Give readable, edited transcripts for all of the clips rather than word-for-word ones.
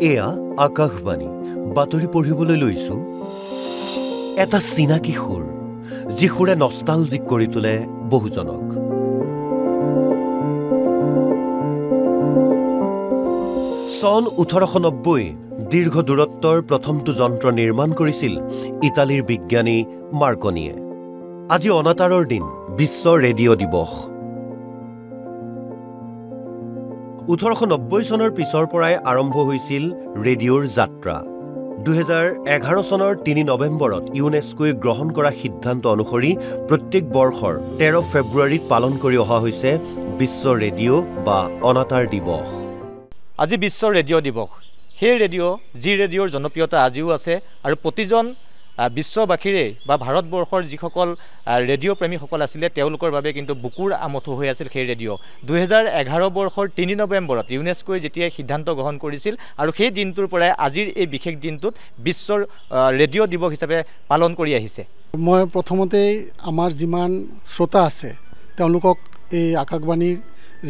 এয়া আকাশবাণী বাতৰি পঢ়িবলৈ লৈছো এটা চিনাকি সুৰ যি সুৰে নষ্টালজিক কৰি তোলে বহুজনক সন 1890 দীৰ্ঘ দূৰত্বৰ প্ৰথমটো যন্ত্ৰ নিৰ্মাণ কৰিছিল ইটালীৰ বিজ্ঞানী মাৰ্কনিয়ে আজি অনাতাৰৰ দিন বিশ্ব ৰেডিঅ' দিৱস 1890 চনৰ পিছৰ পৰাই আৰম্ভ হৈছিল ৰেডিঅ'ৰ যাত্ৰা 2011 চনৰ 3 নৱেম্বৰত ইউনেস্কোই গ্ৰহণ কৰা সিদ্ধান্ত অনুসৰি প্ৰত্যেক বৰ্ষৰ 13 ফেব্ৰুৱাৰীত পালন কৰি অহা হৈছে বিশ্ব ৰেডিঅ' বা অনাতাৰ দিৱস আজি বিশ্ব ৰেডিঅ' দিৱস সেই ৰেডিঅ' যি ৰেডিঅ'ৰ জনপ্ৰিয়তা আজিও আছে আৰু প্ৰতিজন বিশ্ববাসীৰে বা ভাৰতবৰ্ষৰ যিসকল ৰেডিঅ' প্ৰেমীসকল আছিলে তেওঁলোকৰ বাবে কিন্তু বুকুৰ আমঠু হৈ আছিল সেই ৰেডিঅ' 2011 বৰ্ষৰ 3 নৱেম্বৰত ইউনেস্কোই যেতিয়া সিদ্ধান্ত গ্ৰহণ কৰিছিল আৰু সেই দিনটোৰ পৰাই আজিৰ এই বিশেষ দিনটোত বিশ্বৰ ৰেডিঅ' দিৱস হিচাপে পালন কৰি আহিছে মই প্ৰথমতে আমাৰ যিমান শ্ৰোতা আছে তেওঁলোকক এই আকাশবাণীৰ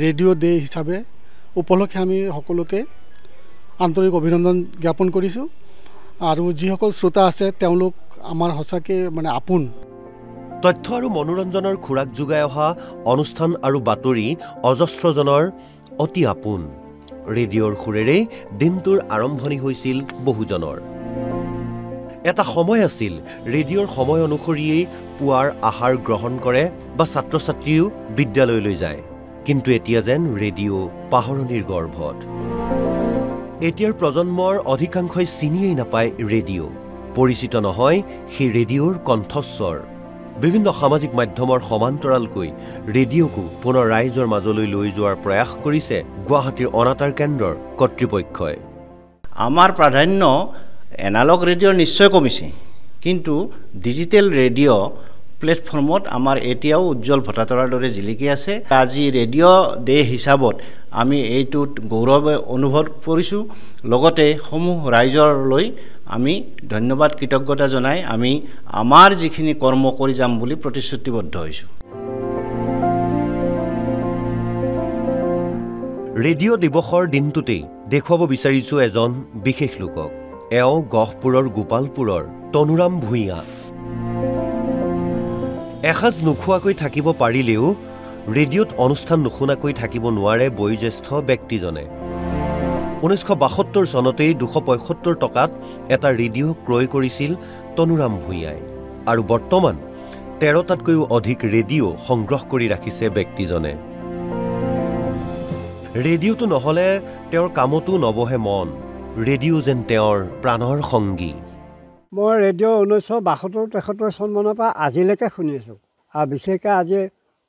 ৰেডিঅ' ডে হিচাপে উপলক্ষে আমি সকলোকে আন্তৰিক অভিনন্দন জ্ঞাপন কৰিছোঁ আৰু যিসকল শ্ৰোতা আছে তেওঁলোক আমাৰ সঁচাকৈ মানে আপোন তথ্য আৰু মনোৰঞ্জনৰ খোৰাক যোগাই অহা অনুষ্ঠান আৰু বাতৰি অজস্ৰজনৰ অতি আপোন ৰেডিঅ'ৰ সুৰেৰে দিনটোৰ আৰম্ভণি হৈছিল বহুজনৰ এটা সময় আছিল ৰেডিঅ'ৰ সময় অনুসৰিয়েই পুৱাৰ আহাৰ গ্ৰহণ কৰে বা ছাত্ৰ ছাত্ৰীও বিদ্যালয়লৈ যায় কিন্তু এতিয়া যেন ৰেডিঅ' পাহৰণিৰ গৰ্ভত এতিয়াৰ প্ৰজন্মৰ অধিকাংশই চিনিয়েই নাপায় ৰেডিঅ' পৰিচিত নহয় সেই ৰেডিঅ'ৰ কণ্ঠস্বৰ বিভিন্ন সামাজিক মাধ্যমৰ সমান্তৰালকৈ ৰেডিঅ'কো পুনৰ ৰাইজৰ মাজলৈ লৈ যোৱাৰ প্ৰয়াস কৰিছে গুৱাহাটীৰ অনাতাৰ কেন্দ্ৰৰ কৰ্তৃপক্ষই আমাৰ প্ৰাধান্য এনালগ ৰেডিঅ'ৰ নিশ্চয় কমিছে কিন্তু ডিজিটেল ৰেডিঅ' প্লেটফৰ্মত আমাৰ এতিয়াও উজ্জ্বল ভটাতৰাৰ দৰে জিলিকি আছে আজি ৰেডিঅ' ডে হিচাপত আমি এইটোত গৌৰৱ অনুভৱ কৰিছোঁ লগতে সমূহ ৰাইজৰলৈ আমি ধন্যবাদ কৃতজ্ঞতা জনাই আমি আমাৰ যিখিনি কৰ্ম কৰি যাম বুলি প্ৰতিশ্ৰুতিবদ্ধ হৈছোঁ ৰেডিঅ' দিৱসৰ দিনটোতেই দেখুৱাব বিচাৰিছোঁ এজন বিশেষ লোকক এওঁ গহপুৰৰ গোপালপুৰৰ তনুৰাম ভূঞা এসাজ নোখোৱাকৈ থাকিব পাৰিলেও ৰেডিঅ'ত অনুষ্ঠান নুশুনাকৈ থাকিব নোৱাৰে বয়োজ্যেষ্ঠ ব্যক্তিজনে 1972 চনতেই 275 টকাত এটা ৰেডিঅ' ক্ৰয় কৰিছিল তনুৰাম ভূঞাই আৰু বৰ্তমান 13টাতকৈও অধিক ৰেডিঅ' সংগ্ৰহ কৰি ৰাখিছে ব্যক্তিজনে ৰেডিঅ'টো নহ'লে তেওঁৰ কামতো নবহে মন ৰেডিঅ' যেন তেওঁৰ প্ৰাণৰ সংগী মই ৰেডিঅ' 1972-73 চনমানৰ পৰা আজিলৈকে শুনি আছোঁ আৰু বিশেষকৈ আজি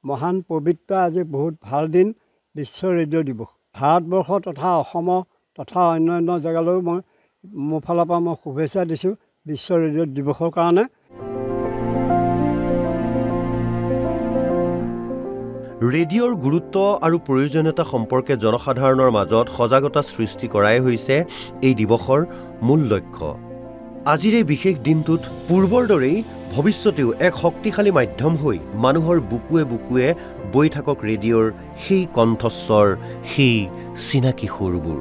মহান পবিত্ৰ আজি বহুত ভাল দিন বিশ্ব ৰেডিঅ' দিৱস ভাৰতবৰ্ষ তথা অসমৰ তথা অন্যান্য জেগালৈও মই মোৰ ফালৰ পৰা মই শুভেচ্ছা দিছোঁ বিশ্ব ৰেডিঅ' দিৱসৰ কাৰণে ৰেডিঅ'ৰ গুৰুত্ব আৰু প্ৰয়োজনীয়তা সম্পৰ্কে জনসাধাৰণৰ মাজত সজাগতা সৃষ্টি কৰাই হৈছে এই দিৱসৰ মূল লক্ষ্য আজিৰ এই বিশেষ দিনটোত পূৰ্বৰ দৰেই ভৱিষ্যতেও এক শক্তিশালী মাধ্যম হৈ মানুহৰ বুকুৱে বুকুৱে বৈ থাকক ৰেডিঅ'ৰ সেই কণ্ঠস্বৰ সেই চিনাকি সুৰবোৰ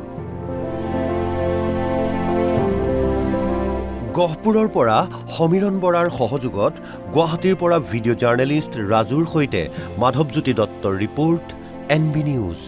গহপুৰৰ পৰা সমীৰণ বৰাৰ সহযোগত গুৱাহাটীৰ পৰা ভিডিঅ' জাৰ্নেলিষ্ট ৰাজুৰ সৈতে মাধৱজ্যোতি দত্তৰ ৰিপৰ্ট NB নিউজ